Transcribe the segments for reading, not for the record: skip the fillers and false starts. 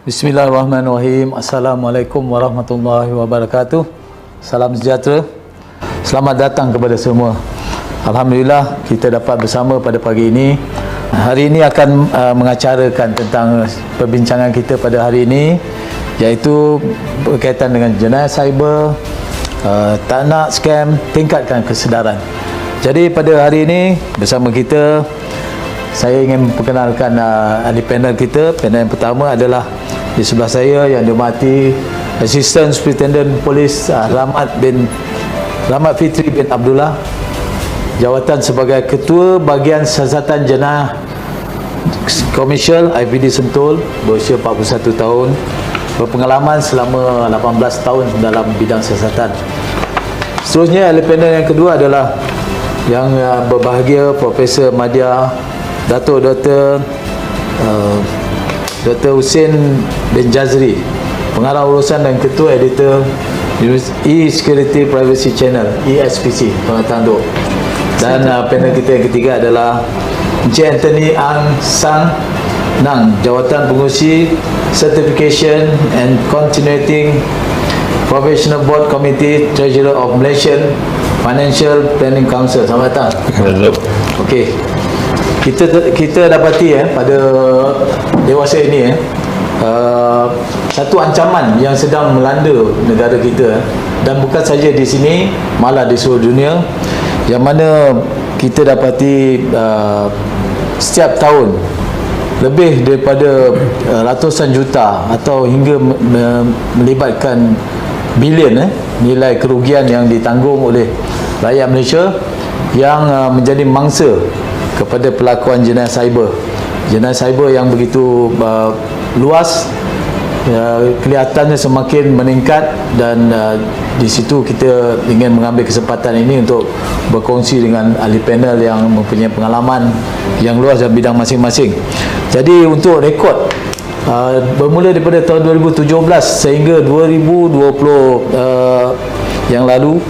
Bismillahirrahmanirrahim. Assalamualaikum warahmatullahi wabarakatuh. Salam sejahtera. Selamat datang kepada semua. Alhamdulillah kita dapat bersama pada pagi ini. Hari ini akan mengacarakan tentang perbincangan kita pada hari ini, iaitu berkaitan dengan jenayah cyber, tak nak scam, tingkatkan kesedaran. Jadi pada hari ini bersama kita, saya ingin memperkenalkan ahli panel kita. Panel yang pertama adalah di sebelah saya yang dihormati Assistant Superintendent Polis Rahmat Fitri bin Abdullah, jawatan sebagai Ketua Bahagian Siasatan Jenayah Komersial IPD Sentul, berusia 41 tahun, berpengalaman selama 18 tahun dalam bidang siasatan. Seterusnya ahli panel yang kedua adalah yang berbahagia Profesor Madya Datuk Dr. Husin bin Jazri, pengarah urusan dan ketua editor E-Security Privacy Channel ESPC, Pengetahuan Duk. Dan panel kita yang ketiga adalah Encik Anthony Ang Sang Nang, jawatan pengurusi Certification and Continuing Professional Board Committee, Treasurer of Malaysian Financial Planning Council. Selamat datang. Okey. Kita dapati pada dewasa ini satu ancaman yang sedang melanda negara kita, dan bukan saja di sini, malah di seluruh dunia, yang mana kita dapati setiap tahun lebih daripada ratusan juta atau hingga melibatkan bilion nilai kerugian yang ditanggung oleh rakyat Malaysia yang menjadi mangsa kepada pelakuan jenayah cyber. Jenayah cyber yang begitu luas, kelihatannya semakin meningkat, dan di situ kita ingin mengambil kesempatan ini untuk berkongsi dengan ahli panel yang mempunyai pengalaman yang luas dalam bidang masing-masing. Jadi untuk rekod bermula daripada tahun 2017 sehingga 2020 yang lalu,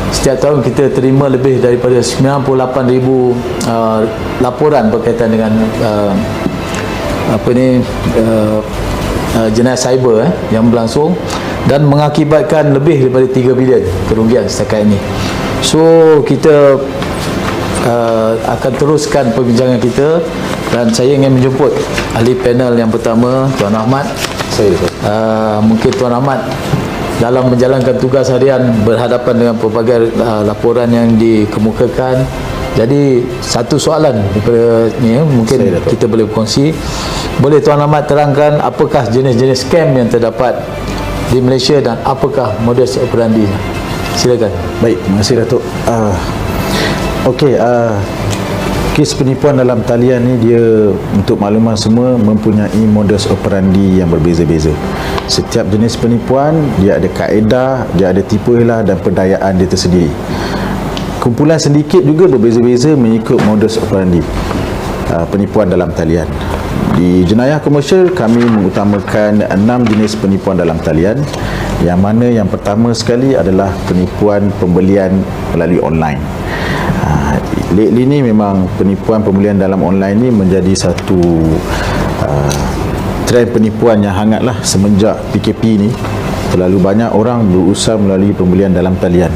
setiap tahun kita terima lebih daripada 98,000 laporan berkaitan dengan jenayah cyber yang berlangsung, dan mengakibatkan lebih daripada 3 bilion kerugian setakat ini. So kita akan teruskan perbincangan kita, dan saya ingin menjemput ahli panel yang pertama, Tuan Ahmad. Mungkin Tuan Ahmad dalam menjalankan tugas harian berhadapan dengan pelbagai laporan yang dikemukakan. Jadi satu soalan daripada ni mungkin kita boleh berkongsi. Boleh Tuan Ahmad terangkan apakah jenis-jenis scam yang terdapat di Malaysia dan apakah modus operandi? Silakan. Baik, terima kasih Datuk. Kes penipuan dalam talian ni, dia untuk makluman semua mempunyai modus operandi yang berbeza-beza. Setiap jenis penipuan dia ada kaedah, dia ada tipu hela dan pendayaan dia tersendiri. Kumpulan sindiket juga berbeza-beza mengikut modus operandi penipuan dalam talian. Di jenayah komersial, kami mengutamakan 6 jenis penipuan dalam talian, yang mana yang pertama sekali adalah penipuan pembelian melalui online. Lately ni memang penipuan pembelian dalam online ni menjadi satu trend penipuan yang hangatlah semenjak PKP ni. Terlalu banyak orang berusaha melalui pembelian dalam talian.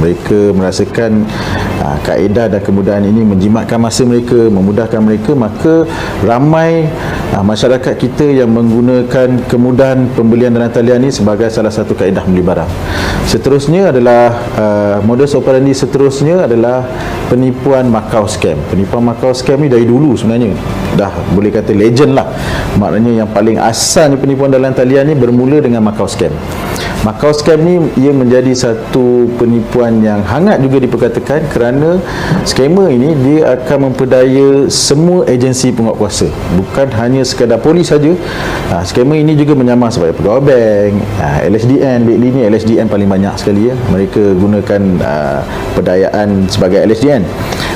Mereka merasakan kaedah dan kemudahan ini menjimatkan masa mereka, memudahkan mereka, maka ramai masyarakat kita yang menggunakan kemudahan pembelian dalam talian ini sebagai salah satu kaedah beli barang. Seterusnya adalah modus operandi seterusnya adalah penipuan Macau scam. Penipuan Macau scam ni dari dulu sebenarnya dah boleh kata legend lah. Maknanya yang paling asalnya penipuan dalam talian ni bermula dengan Macau scam. Macau scam ni ia menjadi satu penipuan yang hangat juga diperkatakan, kerana skamer ini dia akan memperdaya semua agensi penguatkuasa, bukan hanya sekadar polis saja. Skamer ini juga menyamar sebagai pegawai bank, LSDN. Lately ni LSDN paling banyak sekali mereka gunakan perdayaan sebagai LSDN.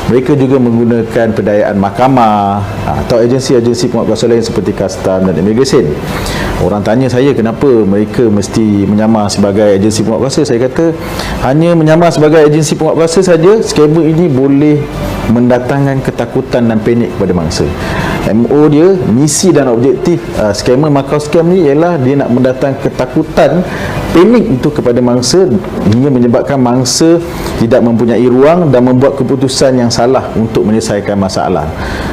Mereka juga menggunakan perdayaan mahkamah atau agensi-agensi penguatkuasa lain seperti custom dan immigration. Orang tanya saya kenapa mereka mesti menyamar sebagai agensi penguatkuasa. Saya kata hanya menyamar sebagai agensi penguatkuasa saja, skema ini boleh mendatangkan ketakutan dan panik kepada mangsa. MO dia, misi dan objektif skamer Macau Scam ni ialah dia nak mendatangkan ketakutan, panik itu kepada mangsa hingga menyebabkan mangsa tidak mempunyai ruang dan membuat keputusan yang salah untuk menyelesaikan masalah.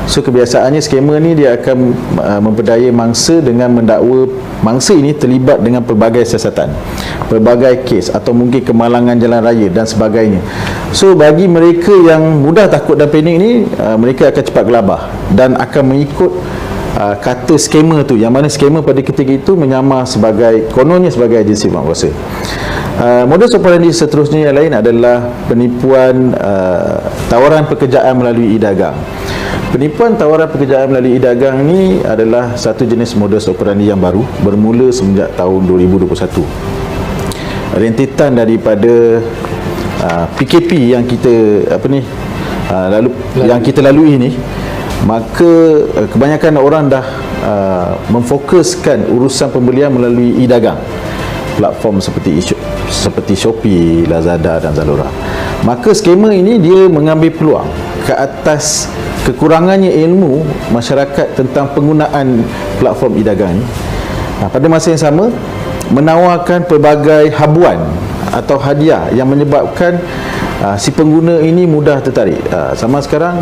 So kebiasaannya skamer ni dia akan memperdaya mangsa dengan mendakwa mangsa ini terlibat dengan pelbagai siasatan, pelbagai kes atau mungkin kemalangan jalan raya dan sebagainya. So bagi mereka yang mudah takut dan panik ni, mereka akan cepat gelabah dan akan mengikut kata skamer tu, yang mana skamer pada ketika itu menyamar sebagai, kononnya sebagai agensi penguasa. Modus operandi seterusnya yang lain adalah penipuan tawaran pekerjaan melalui e-dagang. Penipuan tawaran pekerjaan melalui e-dagang ni adalah satu jenis modus operandi yang baru, bermula semenjak tahun 2021. Rentetan daripada PKP yang kita yang kita lalui ni, maka kebanyakan orang dah memfokuskan urusan pembelian melalui e-dagang, platform seperti Shopee, Lazada dan Zalora. Maka skema ini dia mengambil peluang ke atas kekurangannya ilmu masyarakat tentang penggunaan platform e-dagang ini. Pada masa yang sama, menawarkan pelbagai habuan atau hadiah yang menyebabkan si pengguna ini mudah tertarik. Sama sekarang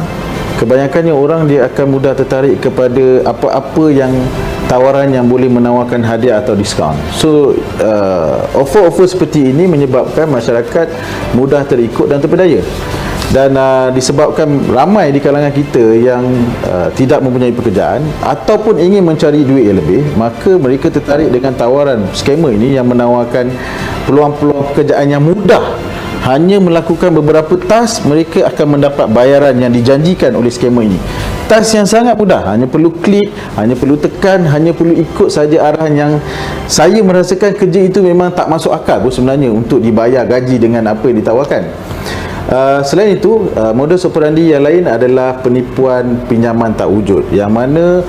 kebanyakannya orang dia akan mudah tertarik kepada apa-apa yang tawaran yang boleh menawarkan hadiah atau diskaun. So offer-offer seperti ini menyebabkan masyarakat mudah terikut dan terpedaya. Dan disebabkan ramai di kalangan kita yang tidak mempunyai pekerjaan ataupun ingin mencari duit yang lebih, maka mereka tertarik dengan tawaran skamer ini yang menawarkan peluang-peluang pekerjaan yang mudah. Hanya melakukan beberapa task, mereka akan mendapat bayaran yang dijanjikan oleh skamer ini. Task yang sangat mudah, hanya perlu klik, hanya perlu tekan, hanya perlu ikut saja arahan yang saya merasakan kerja itu memang tak masuk akal pun sebenarnya untuk dibayar gaji dengan apa yang ditawarkan. Selain itu, modus operandi yang lain adalah penipuan pinjaman tak wujud, yang mana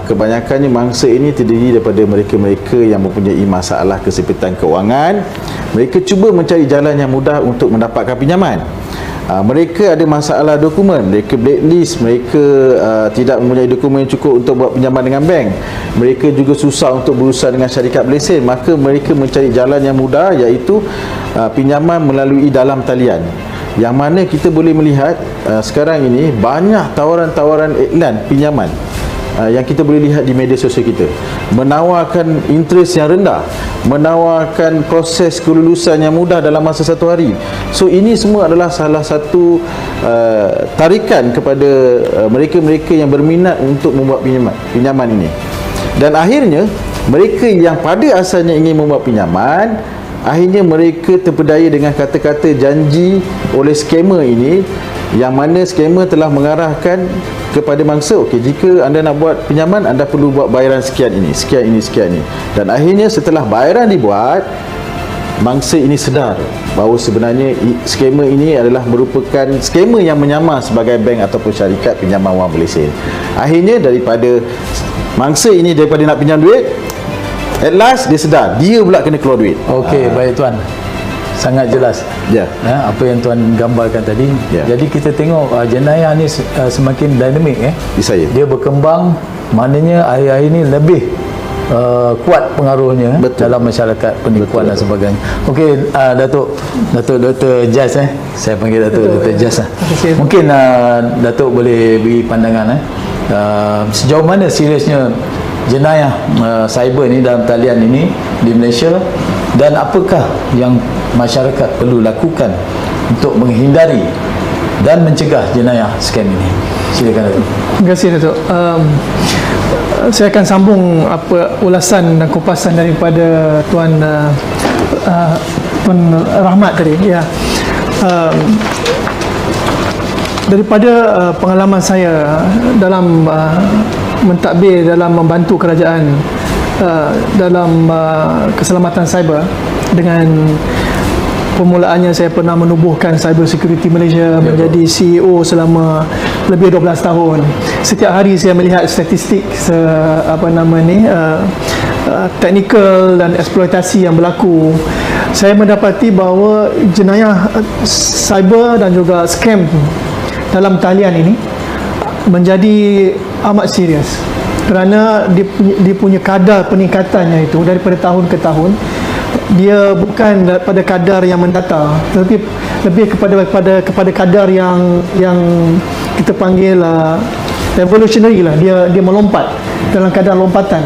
kebanyakannya mangsa ini terdiri daripada mereka-mereka yang mempunyai masalah kesempitan kewangan. Mereka cuba mencari jalan yang mudah untuk mendapatkan pinjaman. Mereka ada masalah dokumen, mereka blacklist, mereka tidak mempunyai dokumen yang cukup untuk buat pinjaman dengan bank. Mereka juga susah untuk berusaha dengan syarikat berlesen, maka mereka mencari jalan yang mudah, iaitu pinjaman melalui dalam talian. Yang mana kita boleh melihat sekarang ini banyak tawaran-tawaran iklan pinjaman yang kita boleh lihat di media sosial kita, menawarkan interest yang rendah, menawarkan proses kelulusan yang mudah dalam masa 1 hari. So ini semua adalah salah satu tarikan kepada mereka-mereka yang berminat untuk membuat pinjaman ini. Dan akhirnya mereka yang pada asalnya ingin membuat pinjaman, akhirnya mereka terpedaya dengan kata-kata janji oleh skamer ini, yang mana skamer telah mengarahkan kepada mangsa, okey, jika anda nak buat pinjaman, anda perlu buat bayaran sekian ini, sekian ini, sekian ini. Dan akhirnya setelah bayaran dibuat, mangsa ini sedar bahawa sebenarnya skamer ini adalah merupakan skamer yang menyamar sebagai bank ataupun syarikat pinjaman wang berlesen. Akhirnya daripada mangsa ini, daripada nak pinjam duit, at last dia sedar dia pula kena keluar duit. Okey, baik tuan. Sangat jelas. Ya. Apa yang tuan gambarkan tadi. Ya. Jadi kita tengok jenayah ni semakin dinamik Di saya. Dia berkembang, maknanya akhir-akhir ini lebih kuat pengaruhnya. Betul. Dalam masyarakat, penipuan. Betul. Dan sebagainya. Okey, Datuk Dr. Jaz, saya panggil Dr. Jaz. Mungkin Datuk boleh beri pandangan sejauh mana seriusnya jenayah cyber ni dalam talian ini di Malaysia, dan apakah yang masyarakat perlu lakukan untuk menghindari dan mencegah jenayah scam ini. Silakan Datuk. Terima kasih Datuk. Saya akan sambung apa ulasan dan kupasan daripada Tuan Rahmat tadi. Ya. Daripada pengalaman saya dalam mentadbir, dalam membantu kerajaan dalam keselamatan cyber, dengan permulaannya saya pernah menubuhkan Cyber Security Malaysia, menjadi CEO selama lebih 12 tahun. Setiap hari saya melihat statistik teknikal dan eksploitasi yang berlaku. Saya mendapati bahawa jenayah cyber dan juga scam dalam talian ini menjadi amat serius, kerana dia punya kadar peningkatannya itu daripada tahun ke tahun. Dia bukan pada kadar yang mendata, tetapi lebih kepada kadar yang kita panggil revolutionary lah. Dia melompat dalam kadar lompatan,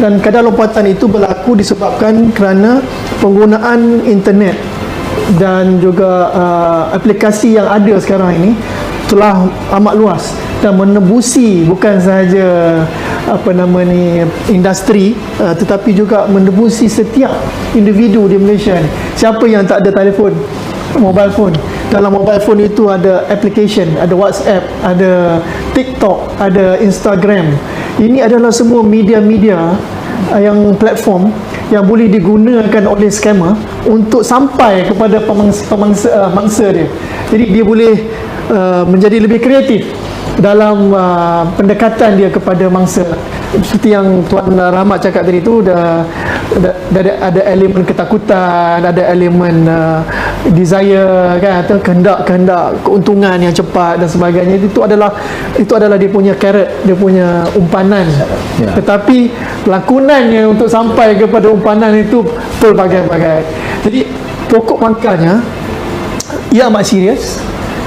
dan kadar lompatan itu berlaku disebabkan kerana penggunaan internet dan juga aplikasi yang ada sekarang ini telah amat luas dan menembusi bukan sahaja industri, tetapi juga menembusi setiap individu di Malaysia ni. Siapa yang tak ada telefon, mobile phone? Dalam mobile phone itu ada application, ada WhatsApp, ada TikTok, ada Instagram. Ini adalah semua media-media yang platform yang boleh digunakan oleh scammer untuk sampai kepada mangsa dia. Jadi dia boleh menjadi lebih kreatif dalam pendekatan dia kepada mangsa. Seperti yang Tuan Rahmat cakap tadi tu, ada elemen ketakutan, ada elemen desire kan, atau kehendak keuntungan yang cepat dan sebagainya. Itu adalah dia punya carrot, dia punya umpanan. Tetapi lakonannya untuk sampai kepada umpanan itu pelbagai-bagai. Jadi pokok pangkalnya ia amat serius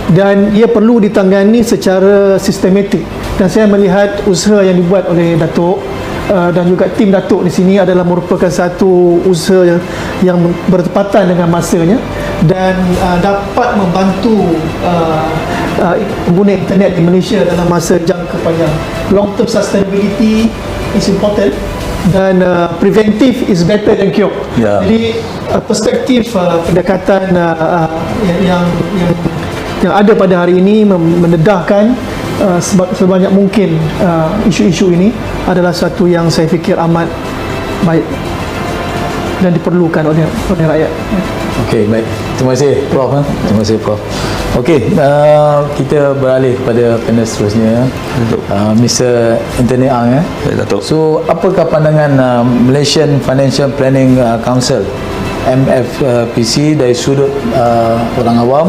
dan ia perlu ditangani secara sistematik. Dan saya melihat usaha yang dibuat oleh Datuk dan juga tim Datuk di sini adalah merupakan satu usaha yang bertepatan dengan masanya dan dapat membantu pengguna internet di Malaysia dalam masa jangka panjang. Long term sustainability is important dan preventive is better than cure. Jadi perspektif pendekatan yang ada pada hari ini mendedahkan sebanyak mungkin isu-isu ini adalah satu yang saya fikir amat baik dan diperlukan oleh rakyat. Okey, baik. Terima kasih Prof. Terima kasih Prof. Okey, kita beralih kepada panel seterusnya. Mr. Anthony Ang. Datuk. So, apakah pandangan Malaysian Financial Planning Council MFPC dari sudut orang awam,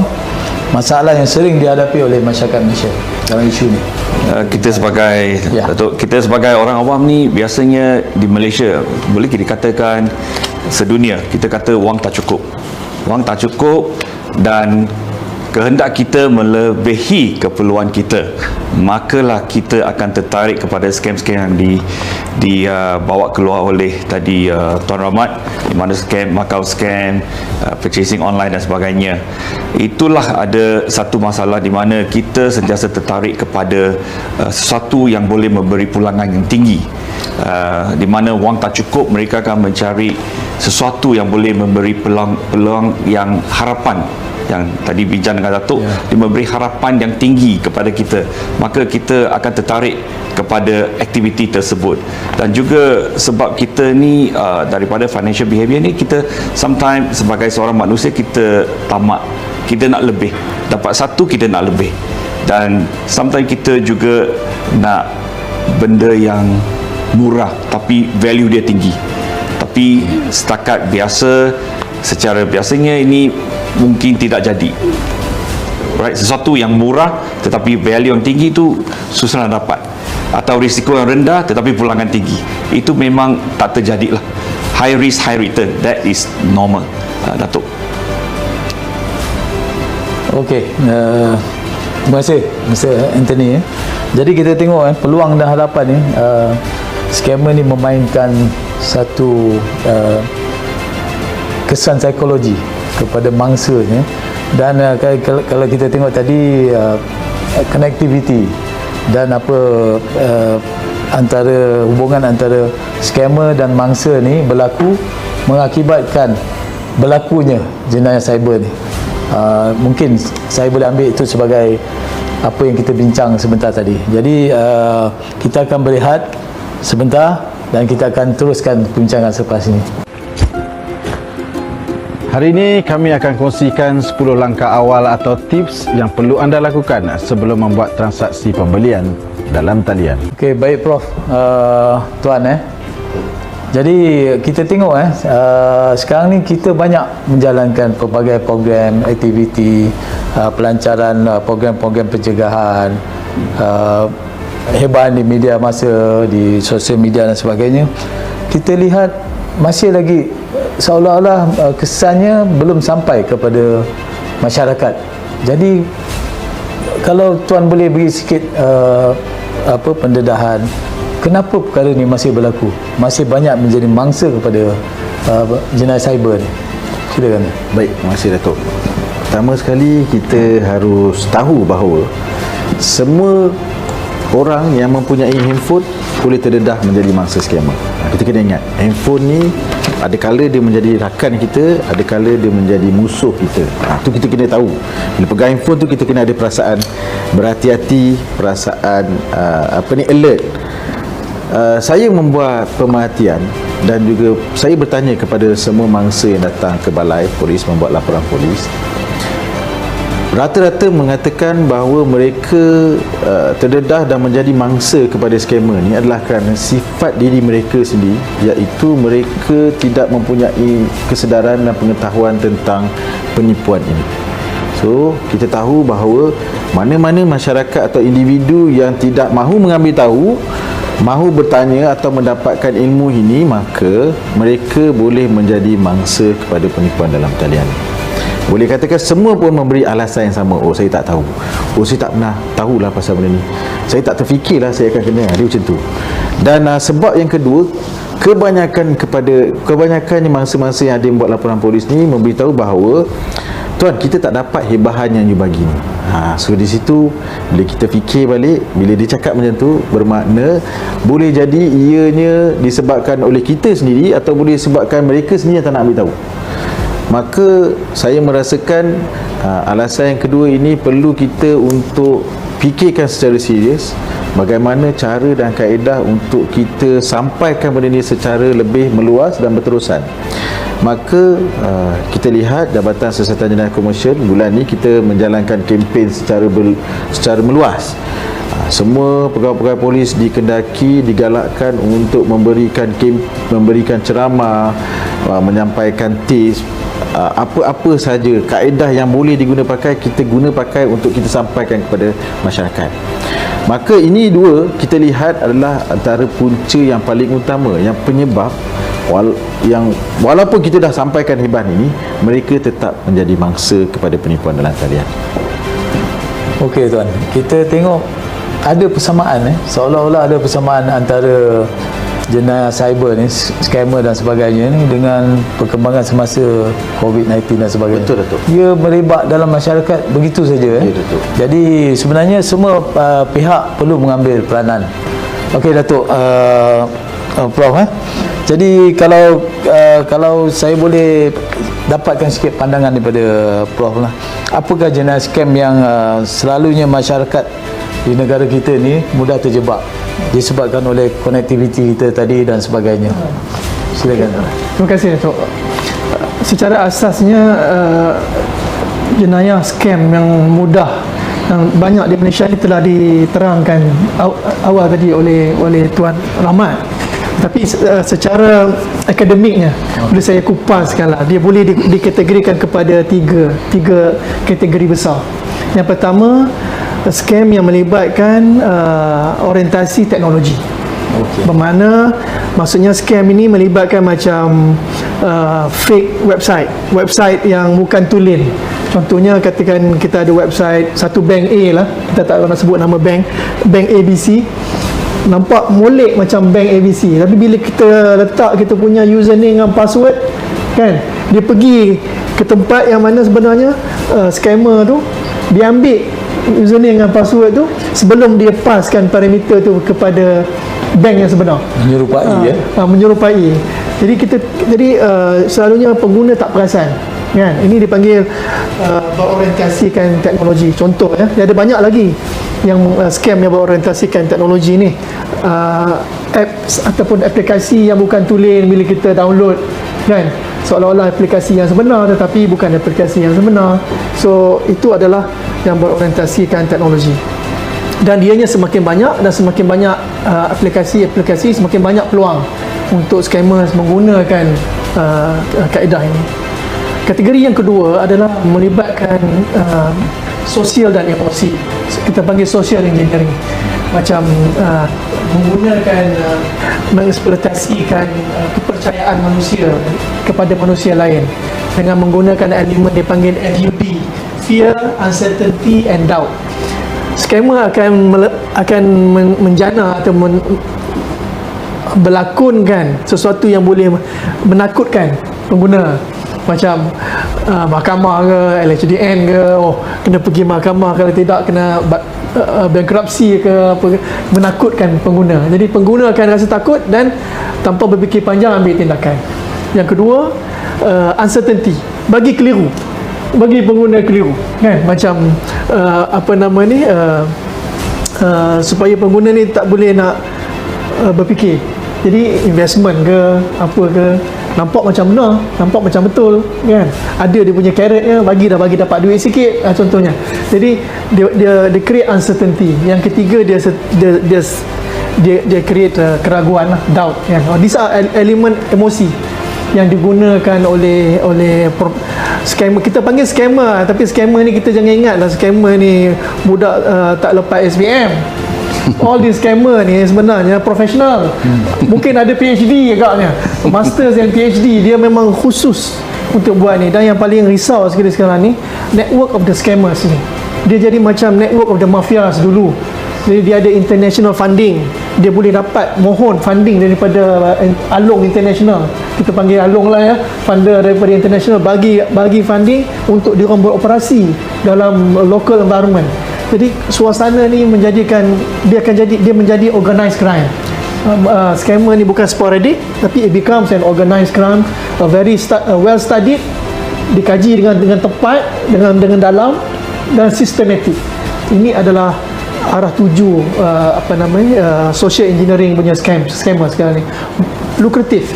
masalah yang sering dihadapi oleh masyarakat Malaysia dalam isu ni? Kita sebagai Datuk, kita sebagai orang awam ni biasanya di Malaysia boleh dikatakan sedunia, kita kata wang tak cukup. Wang tak cukup dan kehendak kita melebihi keperluan kita, makalah kita akan tertarik kepada scam-scam yang dibawa keluar oleh tadi Tuan Rahmat, di mana scam, Macau scam, purchasing online dan sebagainya. Itulah ada satu masalah di mana kita sentiasa tertarik kepada sesuatu yang boleh memberi pulangan yang tinggi. Di mana wang tak cukup, mereka akan mencari sesuatu yang boleh memberi peluang yang harapan, yang tadi bincang dengan Datuk, dia memberi harapan yang tinggi kepada kita, maka kita akan tertarik kepada aktiviti tersebut. Dan juga sebab kita ni daripada financial behavior ni, kita sometimes sebagai seorang manusia kita tamak, kita nak lebih, dapat satu kita nak lebih, dan sometimes kita juga nak benda yang murah tapi value dia tinggi. Tapi setakat biasa, secara biasanya ini mungkin tidak jadi. Right, sesuatu yang murah tetapi value yang tinggi itu susah nak dapat, atau risiko yang rendah tetapi pulangan tinggi, itu memang tak terjadi lah. High risk high return, that is normal. Datuk. Okey, terima kasih Mr. Anthony. Jadi kita tengok peluang dan harapan ni, scammer ni memainkan satu kesan psikologi kepada mangsanya. Dan kalau kita tengok tadi connectivity dan antara hubungan antara scammer dan mangsa ni berlaku, mengakibatkan berlakunya jenayah cyber ni. Mungkin saya boleh ambil itu sebagai apa yang kita bincang sebentar tadi. Jadi kita akan berehat sebentar dan kita akan teruskan perbincangan selepas ini. Hari ini kami akan kongsikan 10 langkah awal atau tips yang perlu anda lakukan sebelum membuat transaksi pembelian dalam talian. Okey, baik Prof. Tuan Jadi kita tengok sekarang ni kita banyak menjalankan pelbagai program aktiviti, pelancaran program-program pencegahan, hebahan di media masa, di sosial media dan sebagainya. Kita lihat masih lagi seolah-olah kesannya belum sampai kepada masyarakat. Jadi kalau tuan boleh beri sikit pendedahan, kenapa perkara ni masih berlaku, masih banyak menjadi mangsa kepada jenayah cyber ni? Silakan. Baik, terima kasih Datuk. Pertama sekali kita harus tahu bahawa semua orang yang mempunyai handphone boleh terdedah menjadi mangsa skamer. Kita kena ingat, handphone ni ada kala dia menjadi rakan kita, ada kala dia menjadi musuh kita. Tu kita kena tahu. Bila pegang handphone tu kita kena ada perasaan berhati-hati, perasaan alert. Saya membuat pemerhatian dan juga saya bertanya kepada semua mangsa yang datang ke balai polis membuat laporan polis. Rata-rata mengatakan bahawa mereka terdedah dan menjadi mangsa kepada skamer ni adalah kerana sifat diri mereka sendiri, iaitu mereka tidak mempunyai kesedaran dan pengetahuan tentang penipuan ini. So, kita tahu bahawa mana-mana masyarakat atau individu yang tidak mahu mengambil tahu, mahu bertanya atau mendapatkan ilmu ini, maka mereka boleh menjadi mangsa kepada penipuan dalam talian. Boleh katakan semua pun memberi alasan yang sama. Oh, saya tak tahu. Oh, saya tak pernah tahulah pasal benda ni. Saya tak terfikirlah saya akan kena. Dia macam tu. Dan sebab yang kedua, kebanyakan mangsa-mangsa yang ada buat laporan polis ni memberitahu bahawa tuan, kita tak dapat hebahan yang you bagi ni. So di situ bila kita fikir balik, bila dia cakap macam tu, bermakna boleh jadi ianya disebabkan oleh kita sendiri atau boleh disebabkan mereka sendiri yang tak nak ambil tahu. Maka saya merasakan alasan yang kedua ini perlu kita untuk fikirkan secara serius bagaimana cara dan kaedah untuk kita sampaikan benda ni secara lebih meluas dan berterusan. Maka kita lihat Jabatan Siasatan Jenayah Komersial bulan ni kita menjalankan kempen secara meluas. Semua pegawai-pegawai polis dikendaki, digalakkan untuk memberikan ceramah, menyampaikan tips, apa-apa saja kaedah yang boleh diguna pakai, kita guna pakai untuk kita sampaikan kepada masyarakat. Maka ini dua kita lihat adalah antara punca yang paling utama, yang penyebab yang walaupun kita dah sampaikan hebat ini, mereka tetap menjadi mangsa kepada penipuan dalam talian. Okey tuan, kita tengok ada persamaan seolah-olah ada persamaan antara jenayah cyber ni, skamer dan sebagainya ni dengan perkembangan semasa COVID-19 dan sebagainya. Betul, Datuk. Ia merebak dalam masyarakat begitu saja. Ya, Datuk. Jadi sebenarnya semua pihak perlu mengambil peranan. Okey Datuk, Prof. Jadi kalau saya boleh dapatkan sikit pandangan daripada Prof lah. Apakah jenayah scam yang selalunya masyarakat di negara kita ni mudah terjebak disebabkan oleh konektiviti kita tadi dan sebagainya? Silakan. Terima kasih Datuk. Secara asasnya jenayah scam yang mudah yang banyak di Malaysia ni telah diterangkan awal tadi oleh Tuan Rahmat. Tapi secara akademiknya, boleh saya kupaskanlah, dia boleh dikategorikan kepada tiga kategori besar. Yang pertama, scam yang melibatkan orientasi teknologi. Bermakna maksudnya scam ini melibatkan macam fake website yang bukan tulen. Contohnya katakan kita ada website satu bank A lah, kita tak nak sebut nama bank ABC, nampak molek macam bank ABC, tapi bila kita letak kita punya username dan password kan, dia pergi ke tempat yang mana sebenarnya scammer tu dia ambil username dan password tu sebelum dia paskan parameter tu kepada bank yang sebenar, Menyerupai menyerupai. Jadi selalunya pengguna tak perasan kan. Ini dipanggil berorientasikan teknologi. Contoh dia ada banyak lagi yang scam yang berorientasikan teknologi ni. Apps ataupun aplikasi yang bukan tulen bila kita download kan, seolah-olah aplikasi yang sebenar tetapi bukan aplikasi yang sebenar. So itu adalah yang berorientasikan teknologi. Dan dianya semakin banyak dan semakin banyak aplikasi semakin banyak peluang untuk scammers menggunakan kaedah ini. Kategori yang kedua adalah melibatkan sosial dan emosi. Kita panggil social engineering. Macam menggunakan mengeksploitasikan kepercayaan manusia kepada manusia lain dengan menggunakan elemen dipanggil FUD, fear, uncertainty and doubt. Scammer akan menjana atau berlakonkan sesuatu yang boleh menakutkan pengguna, macam mahkamah ke, LHDN ke, kena pergi mahkamah, kalau tidak kena bankruptcy ke, apa ke, menakutkan pengguna. Jadi pengguna akan rasa takut dan tanpa berfikir panjang ambil tindakan. Yang kedua, uncertainty, bagi keliru, bagi pengguna keliru, kan, macam supaya pengguna ni tak boleh nak berfikir. Jadi investment ke apa ke, nampak macam benar, nampak macam betul, kan, ada dia punya carrotnya, bagi dapat duit sikit, contohnya. Jadi dia create uncertainty. Yang ketiga, dia create keraguan lah, doubt, kan. These are elemen emosi yang digunakan oleh scammer. Kita panggil scammer, tapi scammer ni kita jangan ingat lah scammer ni budak tak lepas SPM. All these scammer ni sebenarnya profesional. Mungkin ada PhD agaknya, masters and PhD. Dia memang khusus untuk buat ni. Dan yang paling risau sekali sekarang ni, network of the scammers ni. Dia jadi macam network of the mafias dulu. Jadi dia ada international funding. Dia boleh dapat mohon funding daripada Along International. Kita panggil Along lah ya, funder daripada international, bagi funding untuk dia orang beroperasi dalam local environment. Jadi suasana ni menjadikan dia menjadi organized crime. Scammer ni bukan sporadic, tapi it becomes an organized crime, well studied, dikaji dengan tepat, dengan dalam dan sistematik. Ini adalah arah tuju social engineering punya scammer sekarang ni. Lukratif,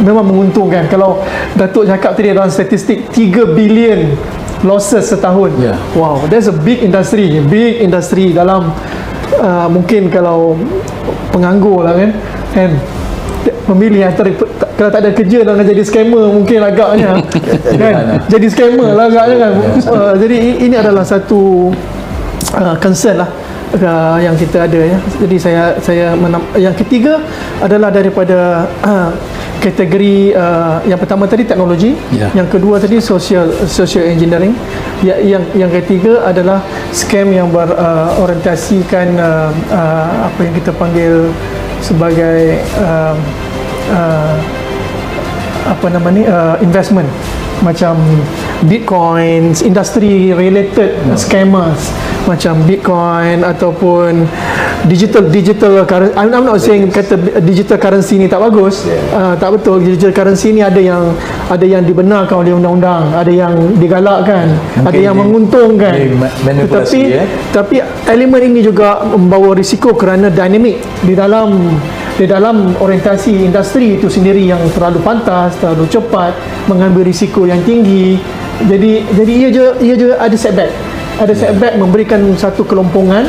memang menguntungkan. Kalau Datuk cakap tadi dalam statistik 3 bilion losses setahun. Wow, that's a big industry dalam mungkin kalau penganggur lah, kan memilih antara, kalau tak ada kerja dan jadi scammer mungkin agaknya kan, jadi scammer lah agaknya kan. Jadi ini adalah satu concern lah yang kita ada ya. Jadi yang ketiga adalah daripada kategori yang pertama tadi teknologi, yang kedua tadi social engineering, yang ketiga adalah scam yang berorientasikan apa yang kita panggil sebagai investment, macam bitcoins, industry related scammers macam bitcoin ataupun digital currency. I'm not saying kata digital currency ni tak bagus, tak betul. Digital currency ni ada yang dibenarkan oleh undang-undang, ada yang digalakkan, ada yang menguntungkan. Tapi elemen ini juga membawa risiko kerana dinamik di dalam orientasi industri itu sendiri yang terlalu pantas, terlalu cepat, mengambil risiko yang tinggi. Jadi ia juga ada setback, memberikan satu kelompongan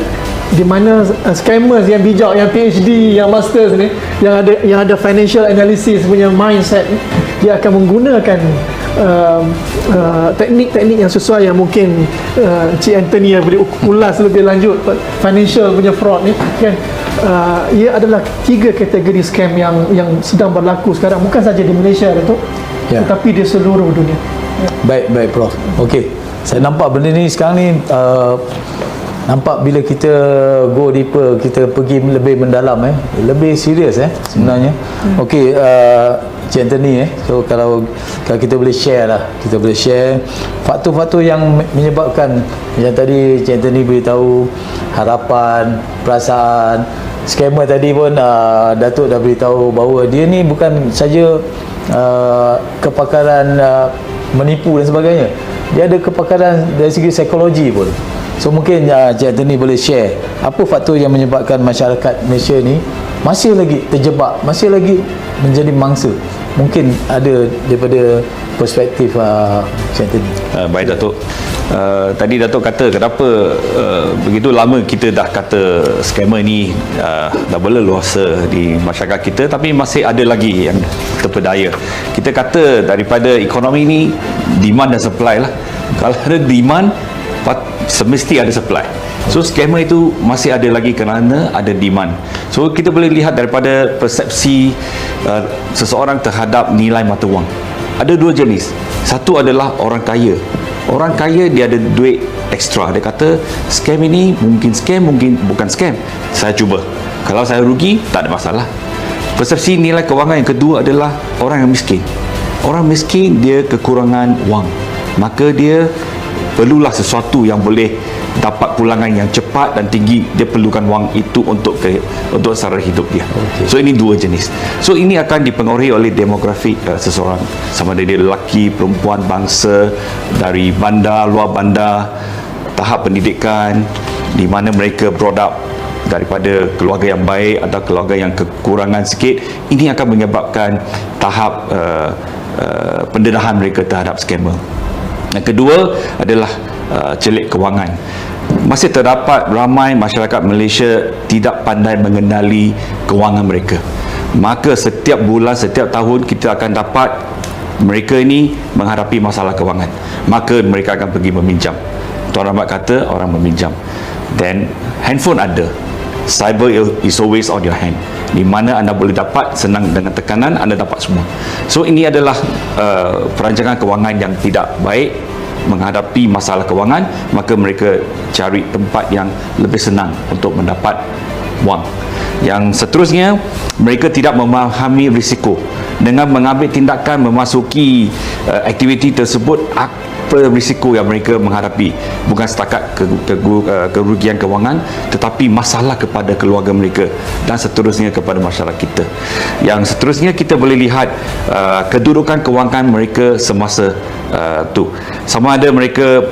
di mana scammers yang bijak, yang PhD, yang masters ni, yang ada financial analysis punya mindset, dia akan menggunakan teknik-teknik yang sesuai, yang mungkin Cik Anthony yang boleh ulas lebih lanjut financial punya fraud ni, kan. Ia adalah 3 kategori scam yang sedang berlaku sekarang, bukan saja di Malaysia tu, tetapi di seluruh dunia. Baik Prof. Okey, saya nampak benda ni sekarang ni nampak bila kita go deeper, kita pergi lebih mendalam, lebih serius sebenarnya. Okey, Cik Anthony, so kalau kita boleh share lah, kita boleh share faktor-faktor yang menyebabkan, yang tadi Cik Anthony beritahu harapan, perasaan. Scammer tadi pun Datuk dah beritahu bahawa dia ni bukan saja kepakaran menipu dan sebagainya, dia ada kepakaran dari segi psikologi pun. So mungkin Cik Anthony boleh share apa faktor yang menyebabkan masyarakat Malaysia ni masih lagi terjebak, masih lagi menjadi mangsa. Mungkin ada daripada perspektif Cik Anthony. Baik Datuk. tadi Datuk kata kenapa begitu lama kita dah kata scammer ni dah berleluasa di masyarakat kita, tapi masih ada lagi yang terpedaya. Kita kata daripada ekonomi ni demand dan supply lah. Kalau ada demand, semesti ada supply. So scammer itu masih ada lagi kerana ada demand. So kita boleh lihat daripada persepsi seseorang terhadap nilai mata wang. Ada dua jenis. Satu adalah orang kaya. Orang kaya dia ada duit ekstra. Dia kata scam ini mungkin scam, mungkin bukan scam. Saya cuba. Kalau saya rugi, tak ada masalah. Persepsi nilai kewangan yang kedua adalah orang yang miskin. Orang miskin dia kekurangan wang. Maka dia perlulah sesuatu yang boleh dapat pulangan yang cepat dan tinggi. Dia perlukan wang itu untuk sara hidup dia. So ini dua jenis. So ini akan dipengaruhi oleh demografi seseorang, sama ada dia lelaki, perempuan, bangsa, dari bandar, luar bandar, tahap pendidikan, di mana mereka brought up daripada keluarga yang baik atau keluarga yang kekurangan sikit. Ini akan menyebabkan tahap pendedahan mereka terhadap scammer. Yang kedua adalah celik kewangan. Masih terdapat ramai masyarakat Malaysia tidak pandai mengenali kewangan mereka. Maka setiap bulan, setiap tahun kita akan dapat mereka ini menghadapi masalah kewangan. Maka mereka akan pergi meminjam. Tuan Rahmat kata orang meminjam. Then handphone ada. Cyber is always on your hand. Di mana anda boleh dapat senang dengan tekanan, anda dapat semua. So ini adalah perancangan kewangan yang tidak baik. Menghadapi masalah kewangan, maka mereka cari tempat yang lebih senang untuk mendapat wang. Yang seterusnya, mereka tidak memahami risiko. Dengan mengambil tindakan memasuki aktiviti tersebut, apa risiko yang mereka menghadapi? Bukan setakat kerugian kewangan, tetapi masalah kepada keluarga mereka dan seterusnya kepada masyarakat kita. Yang seterusnya kita boleh lihat kedudukan kewangan mereka semasa tu. Sama ada mereka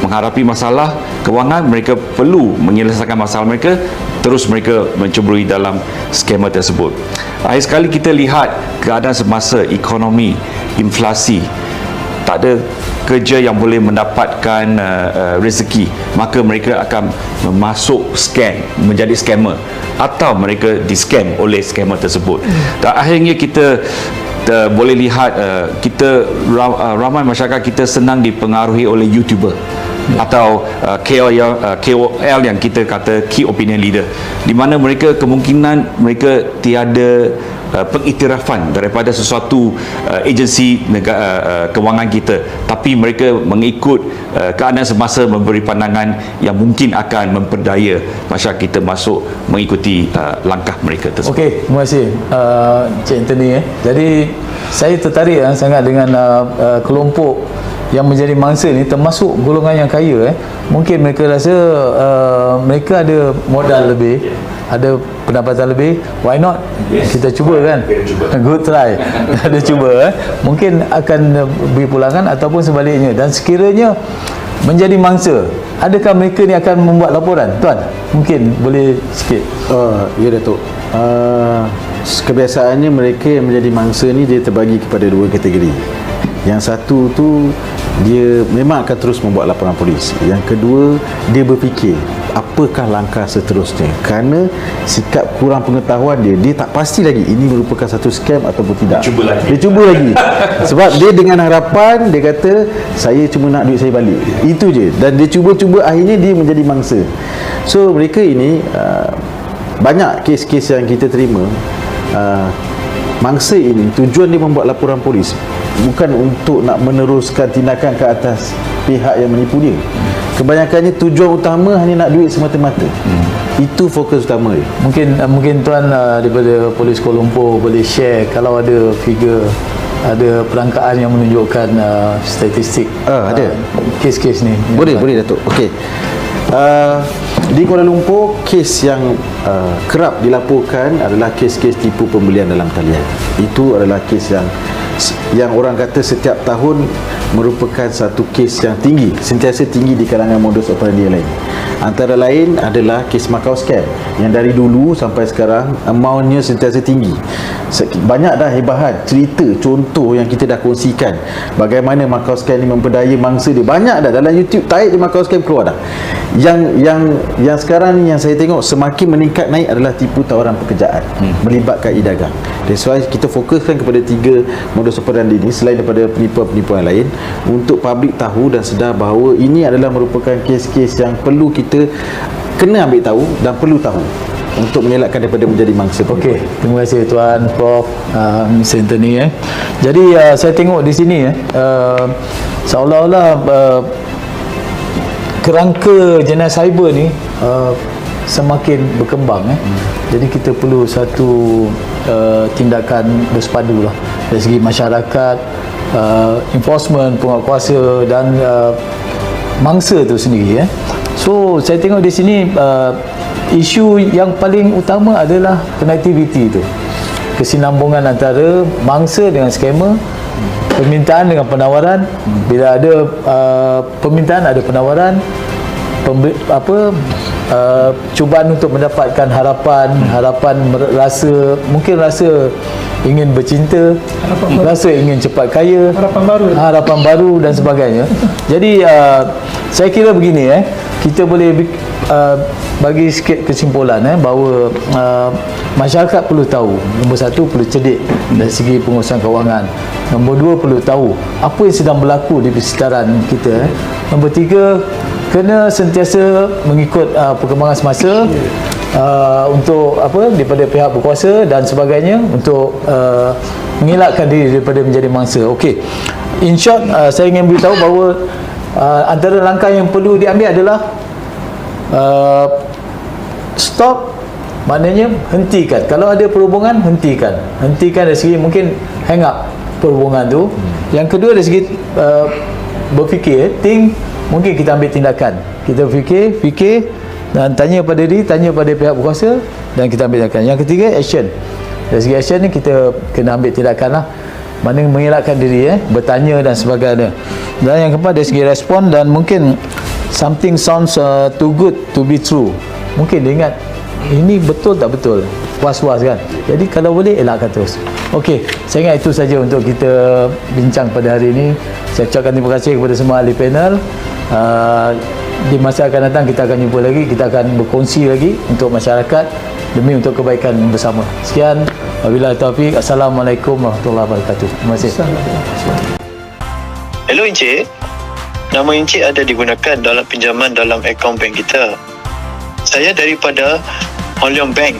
menghadapi masalah kewangan, mereka perlu menyelesaikan masalah mereka, terus mereka menceburui dalam skema tersebut. Akhir sekali kita lihat keadaan semasa ekonomi, inflasi, tak ada kerja yang boleh mendapatkan rezeki, maka mereka akan masuk scam, menjadi scammer, atau mereka di-scam oleh scammer tersebut. Dan akhirnya kita boleh lihat ramai masyarakat kita senang dipengaruhi oleh YouTuber atau KOL yang kita kata Key Opinion Leader, di mana mereka kemungkinan mereka tiada pengiktirafan daripada sesuatu agensi kewangan kita, tapi mereka mengikut keadaan semasa, memberi pandangan yang mungkin akan memperdaya masyarakat kita masuk mengikuti langkah mereka tersebut. Okey, terima kasih Cik Anthony. Jadi saya tertarik sangat dengan kelompok yang menjadi mangsa ni, termasuk golongan yang kaya. Mungkin mereka rasa mereka ada modal lebih, ada pendapatan lebih, why not? Kita cuba kan? Good try. Ada cuba. Mungkin akan beri pulangan ataupun sebaliknya. Dan sekiranya menjadi mangsa, adakah mereka ni akan membuat laporan? Tuan, mungkin boleh sikit. Ya Datuk. Kebiasaannya mereka yang menjadi mangsa ni dia terbagi kepada dua kategori. Yang satu tu dia memang akan terus membuat laporan polis. Yang kedua, dia berfikir apakah langkah seterusnya, kerana sikap kurang pengetahuan dia tak pasti lagi ini merupakan satu scam ataupun tidak. Dia cuba lagi sebab dia dengan harapan, dia kata saya cuma nak duit saya balik, itu je. Dan dia cuba-cuba, akhirnya dia menjadi mangsa. So mereka ini banyak kes-kes yang kita terima, mangsa ini tujuan dia membuat laporan polis bukan untuk nak meneruskan tindakan ke atas pihak yang menipu dia. Kebanyakannya tujuan utama hanya nak duit semata-mata. Itu fokus utama dia. Mungkin tuan daripada Polis Kuala Lumpur boleh share kalau ada figure, ada perangkaan yang menunjukkan statistik ada kes-kes ni. Boleh Datuk. Okey. Di Kuala Lumpur, kes yang kerap dilaporkan adalah kes-kes tipu pembelian dalam talian. Itu adalah kes yang yang orang kata setiap tahun merupakan satu kes yang tinggi, sentiasa tinggi di kalangan modus operandi yang lain. Antara lain adalah kes Macau scam yang dari dulu sampai sekarang amountnya sentiasa tinggi. Banyak dah hebahan, cerita, contoh yang kita dah kongsikan bagaimana Macau scam ni memperdaya mangsa dia. Banyak dah dalam YouTube, tarik je Macau scam keluar dah. Yang sekarang ni yang saya tengok semakin meningkat naik adalah tipu tawaran pekerjaan melibatkan e-dagang. That's why kita fokuskan kepada 3 modus operandi ini selain daripada penipuan-penipuan lain, untuk publik tahu dan sedar bahawa ini adalah merupakan kes-kes yang perlu kita kena ambil tahu dan perlu tahu untuk mengelakkan daripada menjadi mangsa penipuan. Okey, terima kasih Tuan Prof Mr. Anthony. Jadi saya tengok di sini seolah-olah kerangka jenayah cyber ni semakin berkembang. Jadi kita perlu satu tindakan bersepadu lah dari segi masyarakat, enforcement, penguatkuasa dan mangsa tu sendiri. So saya tengok di sini isu yang paling utama adalah connectivity tu, kesinambungan antara mangsa dengan skamer, permintaan dengan penawaran. Bila ada permintaan, ada penawaran, cubaan untuk mendapatkan harapan mungkin rasa ingin bercinta, rasa ingin cepat kaya, harapan baru dan sebagainya. Jadi saya kira begini, kita boleh bagi sikit kesimpulan bahawa masyarakat perlu tahu, nombor 1 perlu cerdik dari segi pengurusan kewangan, nombor 2 perlu tahu apa yang sedang berlaku di persekitaran kita, nombor 3 kena sentiasa mengikut perkembangan semasa untuk daripada pihak berkuasa dan sebagainya untuk mengelakkan diri daripada menjadi mangsa. Okey, in short, saya ingin beritahu bahawa antara langkah yang perlu diambil adalah stop, maknanya hentikan. Kalau ada perhubungan, hentikan dari segi mungkin hang up perhubungan tu. Yang kedua dari segi berfikir, think, mungkin kita ambil tindakan. Kita fikir dan tanya pada diri, tanya pada pihak berkuasa dan kita ambil tindakan. Yang ketiga, action. Dari segi action ni kita kena ambil tindakan lah, mana mengelakkan diri, bertanya dan sebagainya. Dan yang keempat dari segi respon, dan mungkin something sounds too good to be true. Mungkin dia ingat ini betul tak betul, was-was kan. Jadi kalau boleh elakkan terus. Okey, saya ingat itu saja untuk kita bincang pada hari ini. Saya ucapkan terima kasih kepada semua ahli panel. Di masa akan datang kita akan jumpa lagi, kita akan berkongsi lagi untuk masyarakat demi untuk kebaikan bersama. Sekian, wabillahi taufiq. Assalamualaikum warahmatullahi wabarakatuh. Terima kasih. Hello Encik, nama Encik ada digunakan dalam pinjaman dalam akaun bank kita. Saya daripada Hon Leong Bank.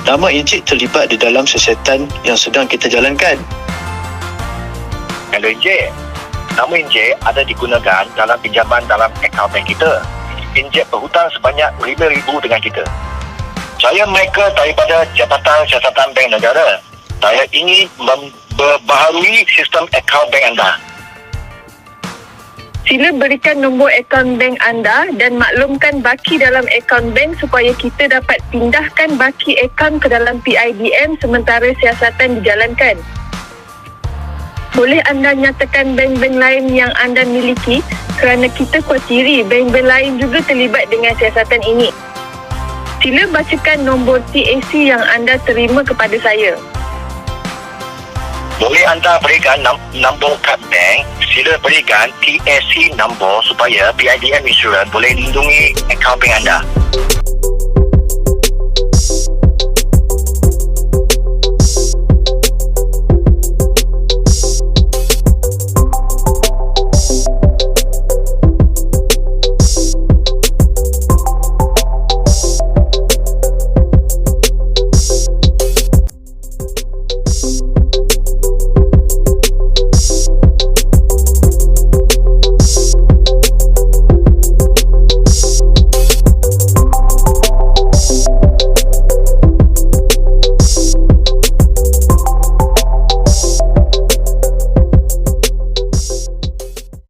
Nama Encik terlibat di dalam siasatan yang sedang kita jalankan. Hello Encik, nama Encik ada digunakan dalam pinjaman dalam akaun bank kita. Encik berhutang sebanyak RM5,000 dengan kita. Saya Michael daripada Jabatan Siasatan Bank Negara. Saya ingin memperbaharui sistem akaun bank anda. Sila berikan nombor akaun bank anda dan maklumkan baki dalam akaun bank supaya kita dapat pindahkan baki akaun ke dalam PIDM sementara siasatan dijalankan. Boleh anda nyatakan bank-bank lain yang anda miliki kerana kita khawatiri bank-bank lain juga terlibat dengan siasatan ini. Sila bacakan nombor TAC yang anda terima kepada saya. Boleh anda berikan nombor kad bank, sila berikan TAC nombor supaya PIDM Insurance boleh lindungi akaun bank anda.